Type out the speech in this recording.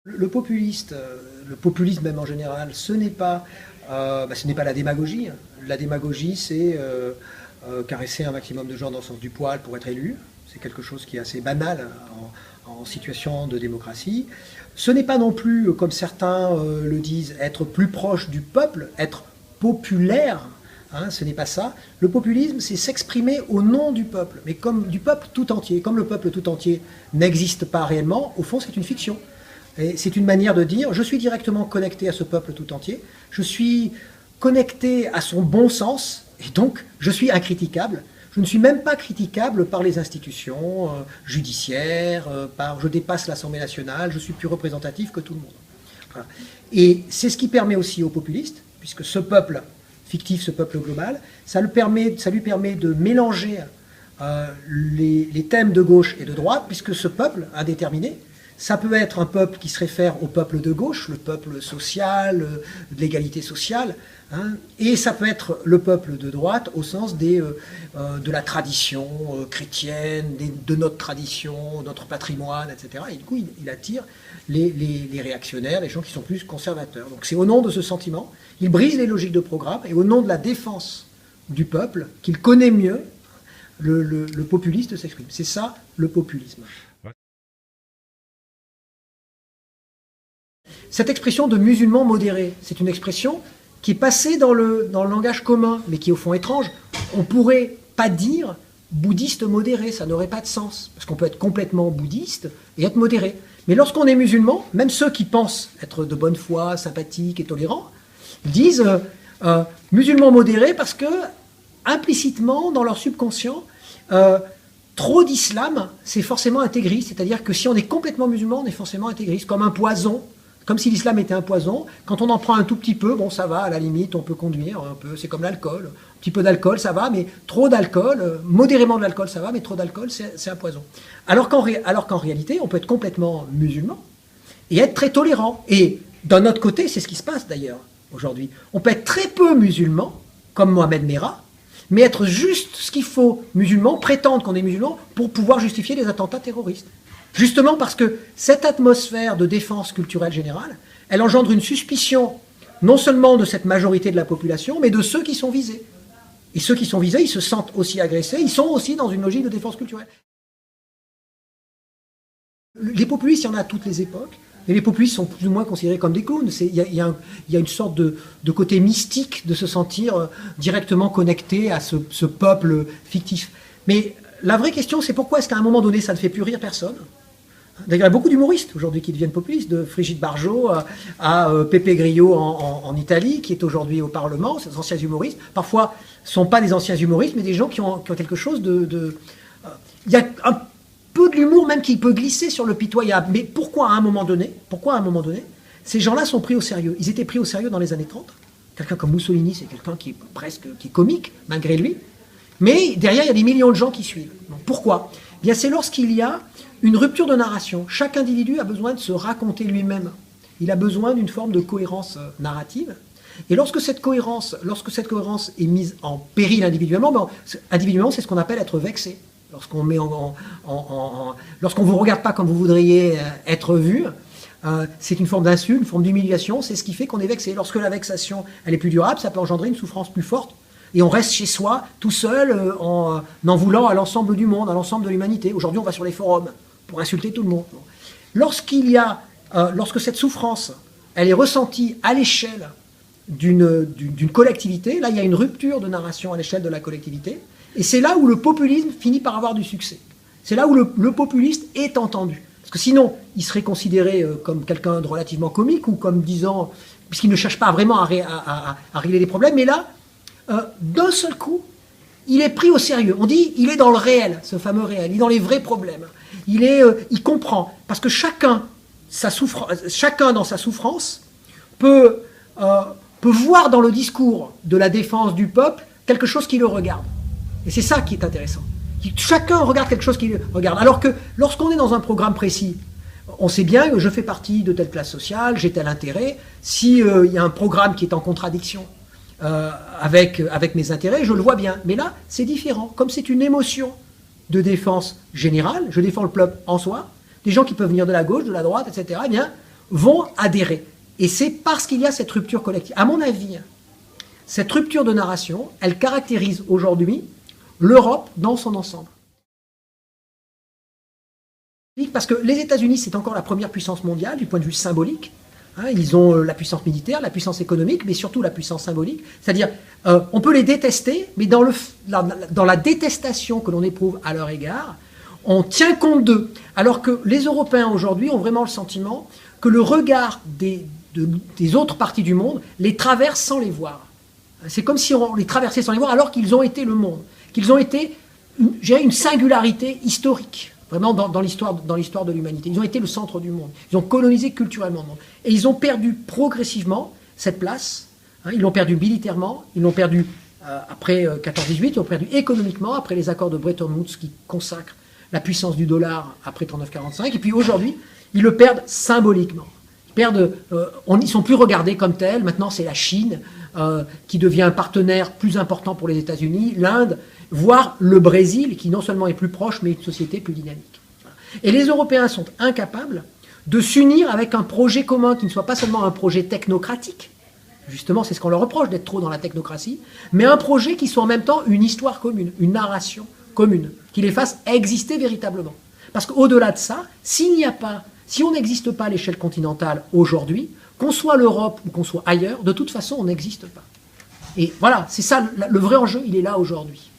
Le populiste, le populisme même en général, ce n'est pas la démagogie. La démagogie, c'est caresser un maximum de gens dans le sens du poil pour être élu. C'est quelque chose qui est assez banal en situation de démocratie. Ce n'est pas non plus, comme certains le disent, être plus proche du peuple, être populaire. Hein, ce n'est pas ça. Le populisme, c'est s'exprimer au nom du peuple, mais comme du peuple tout entier. Comme le peuple tout entier n'existe pas réellement, au fond, c'est une fiction. Et c'est une manière de dire, je suis directement connecté à ce peuple tout entier, je suis connecté à son bon sens, et donc je suis incriticable. Je ne suis même pas critiquable par les institutions judiciaires, je dépasse l'Assemblée nationale, je suis plus représentatif que tout le monde. Voilà. Et c'est ce qui permet aussi aux populistes, puisque ce peuple fictif, ce peuple global, ça lui permet de mélanger les thèmes de gauche et de droite, puisque ce peuple indéterminé, ça peut être un peuple qui se réfère au peuple de gauche, le peuple social, de l'égalité sociale, hein, et ça peut être le peuple de droite au sens de la tradition chrétienne, de notre tradition, notre patrimoine, etc. Et du coup, il attire les réactionnaires, les gens qui sont plus conservateurs. Donc c'est au nom de ce sentiment, il brise les logiques de programme, et au nom de la défense du peuple, qu'il connaît mieux, le populiste s'exprime. C'est ça, le populisme. Cette expression de musulman modéré, c'est une expression qui est passée dans le langage commun, mais qui est au fond étrange. On ne pourrait pas dire bouddhiste modéré, ça n'aurait pas de sens, parce qu'on peut être complètement bouddhiste et être modéré. Mais lorsqu'on est musulman, même ceux qui pensent être de bonne foi, sympathiques et tolérants, disent musulman modéré parce que, implicitement, dans leur subconscient, trop d'islam, c'est forcément intégriste, c'est-à-dire que si on est complètement musulman, on est forcément intégriste, comme un poison. Comme si l'islam était un poison. Quand on en prend un tout petit peu, bon, ça va, à la limite, on peut conduire un peu. C'est comme l'alcool. Un petit peu d'alcool, ça va, mais trop d'alcool, modérément de l'alcool, ça va, mais trop d'alcool, c'est un poison. Alors qu'en réalité, on peut être complètement musulman et être très tolérant. Et d'un autre côté, c'est ce qui se passe d'ailleurs aujourd'hui. On peut être très peu musulman, comme Mohamed Merah, mais être juste ce qu'il faut musulman, prétendre qu'on est musulman, pour pouvoir justifier les attentats terroristes. Justement parce que cette atmosphère de défense culturelle générale, elle engendre une suspicion non seulement de cette majorité de la population, mais de ceux qui sont visés. Et ceux qui sont visés, ils se sentent aussi agressés, ils sont aussi dans une logique de défense culturelle. Les populistes, il y en a à toutes les époques, et les populistes sont plus ou moins considérés comme des clowns. Il y a une sorte de côté mystique de se sentir directement connecté à ce peuple fictif. Mais la vraie question, c'est pourquoi est-ce qu'à un moment donné, ça ne fait plus rire personne ? D'ailleurs, il y a beaucoup d'humoristes aujourd'hui qui deviennent populistes, de Brigitte Bardot à Pepe Grillo en Italie, qui est aujourd'hui au Parlement, ces anciens humoristes. Parfois, ce ne sont pas des anciens humoristes, mais des gens qui ont quelque chose il y a un peu de l'humour même qui peut glisser sur le pitoyable. Mais pourquoi à un moment donné, ces gens-là sont pris au sérieux ? Ils étaient pris au sérieux dans les années 30. Quelqu'un comme Mussolini, c'est quelqu'un qui est comique, malgré lui. Mais derrière, il y a des millions de gens qui suivent. Donc, pourquoi ? Bien, c'est lorsqu'il y a une rupture de narration. Chaque individu a besoin de se raconter lui-même. Il a besoin d'une forme de cohérence narrative. Et lorsque cette cohérence est mise en péril individuellement, c'est ce qu'on appelle être vexé. Lorsqu'on vous regarde pas comme vous voudriez être vu, c'est une forme d'insulte, une forme d'humiliation. C'est ce qui fait qu'on est vexé. Lorsque la vexation elle est plus durable, ça peut engendrer une souffrance plus forte. Et on reste chez soi, tout seul, en voulant à l'ensemble du monde, à l'ensemble de l'humanité. Aujourd'hui, on va sur les forums pour insulter tout le monde. Lorsque cette souffrance, elle est ressentie à l'échelle d'une collectivité, là, il y a une rupture de narration à l'échelle de la collectivité. Et c'est là où le populisme finit par avoir du succès. C'est là où le populiste est entendu. Parce que sinon, il serait considéré comme quelqu'un de relativement comique ou comme disant, puisqu'il ne cherche pas vraiment à régler les problèmes, mais là, d'un seul coup, il est pris au sérieux. On dit, il est dans le réel, ce fameux réel, il est dans les vrais problèmes. Il comprend, parce que chacun dans sa souffrance peut voir dans le discours de la défense du peuple quelque chose qui le regarde. Et c'est ça qui est intéressant. Chacun regarde quelque chose qui le regarde. Alors que lorsqu'on est dans un programme précis, on sait bien que je fais partie de telle classe sociale, j'ai tel intérêt. S'il y a un programme qui est en contradiction avec mes intérêts, je le vois bien. Mais là, c'est différent. Comme c'est une émotion de défense générale, je défends le peuple en soi, des gens qui peuvent venir de la gauche, de la droite, etc., eh bien, vont adhérer. Et c'est parce qu'il y a cette rupture collective. À mon avis, cette rupture de narration, elle caractérise aujourd'hui l'Europe dans son ensemble. Parce que les États-Unis, c'est encore la première puissance mondiale du point de vue symbolique. Ils ont la puissance militaire, la puissance économique, mais surtout la puissance symbolique. C'est-à-dire, on peut les détester, mais dans la détestation que l'on éprouve à leur égard, on tient compte d'eux. Alors que les Européens aujourd'hui ont vraiment le sentiment que le regard des autres parties du monde les traverse sans les voir. C'est comme si on les traversait sans les voir, alors qu'ils ont été le monde, qu'ils ont été, une singularité historique. Vraiment dans l'histoire de l'humanité. Ils ont été le centre du monde. Ils ont colonisé culturellement le monde. Et ils ont perdu progressivement cette place. Ils l'ont perdu militairement, ils l'ont perdu après 14-18, ils l'ont perdu économiquement, après les accords de Bretton Woods qui consacrent la puissance du dollar après 39-45. Et puis aujourd'hui, ils le perdent symboliquement. Ils ne sont plus regardés comme tels. Maintenant, c'est la Chine qui devient un partenaire plus important pour les États-Unis, l'Inde, voire le Brésil, qui non seulement est plus proche, mais une société plus dynamique. Et les Européens sont incapables de s'unir avec un projet commun qui ne soit pas seulement un projet technocratique, justement c'est ce qu'on leur reproche d'être trop dans la technocratie, mais un projet qui soit en même temps une histoire commune, une narration commune, qui les fasse exister véritablement. Parce qu'au-delà de ça, si on n'existe pas à l'échelle continentale aujourd'hui, qu'on soit l'Europe ou qu'on soit ailleurs, de toute façon on n'existe pas. Et voilà, c'est ça, le vrai enjeu, il est là aujourd'hui.